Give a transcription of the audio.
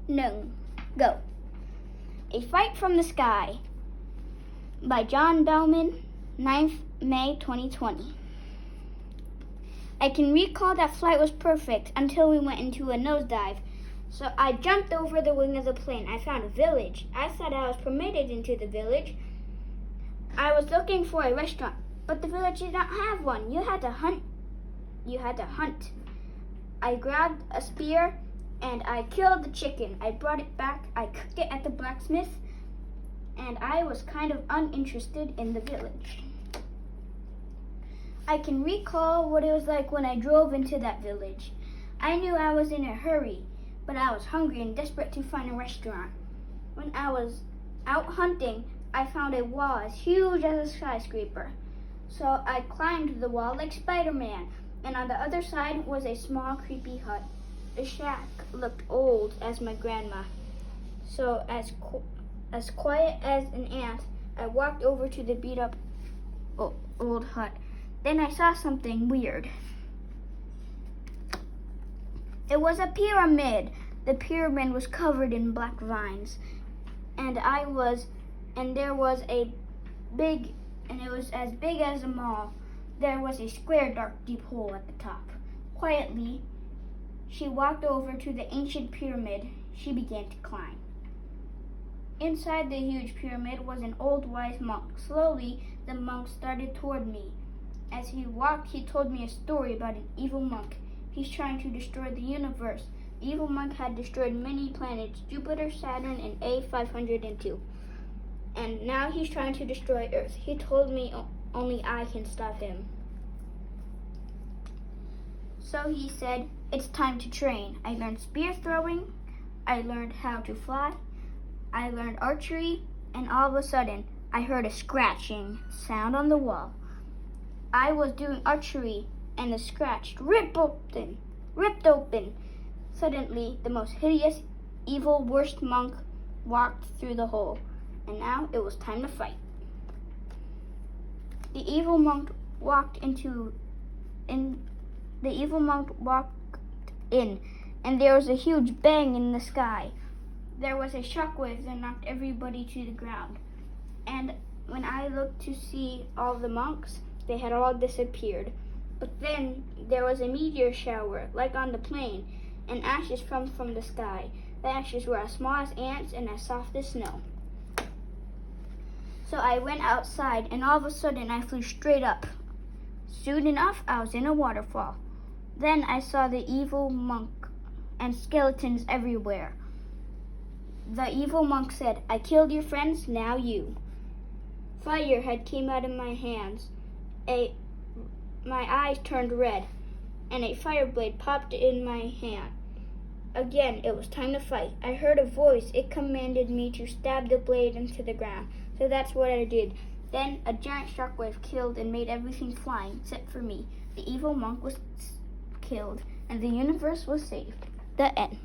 No. Go. A Fight from the Sky by John Bellman, 9th May 2020. I can recall that flight was perfect until we went into a nosedive. So I jumped over the wing of the plane. I found a village. I thought I was permitted into the village. I was looking for a restaurant, but the village did not have one. You had to hunt. I grabbed a spear and I killed the chicken. I brought it back. I cooked it at the blacksmith, and I was kind of uninterested in the village. I can recall what it was like when I drove into that village. I knew I was in a hurry, but I was hungry and desperate to find a restaurant. When I was out hunting, I found a wall as huge as a skyscraper. So I climbed the wall like Spider-Man, and on the other side was a small, creepy hut. The shack looked old as my grandma. So as quiet as an ant, I walked over to the beat-up old hut. Then I saw something weird. It was a pyramid. The pyramid was covered in black vines, and it was as big as a mall. There was a square, dark, deep hole at the top. Quietly, she walked over to the ancient pyramid. She began to climb. Inside the huge pyramid was an old wise monk. Slowly, the monk started toward me. As he walked, he told me a story about an evil monk. He's trying to destroy the universe. The evil monk had destroyed many planets, Jupiter, Saturn, and A502. And now he's trying to destroy Earth. He told me only I can stop him. So he said, it's time to train. I learned spear throwing. I learned how to fly. I learned archery. And all of a sudden, I heard a scratching sound on the wall. I was doing archery, and the scratch ripped open. Suddenly, the most hideous, evil, worst monk walked through the hole, and now it was time to fight. The evil monk walked in, and there was a huge bang in the sky. There was a shockwave that knocked everybody to the ground. And when I looked to see all the monks, they had all disappeared. But then there was a meteor shower, like on the plane, and ashes fell from the sky. The ashes were as small as ants and as soft as snow. So I went outside, and all of a sudden I flew straight up. Soon enough, I was in a waterfall. Then I saw the evil monk and skeletons everywhere. The evil monk said, I killed your friends, now you. Fire had came out of my hands. My eyes turned red, and a fire blade popped in my hand. Again, it was time to fight. I heard a voice. It commanded me to stab the blade into the ground. So that's what I did. Then a giant shockwave killed and made everything flying except for me. The evil monk was killed, and the universe was saved. The end.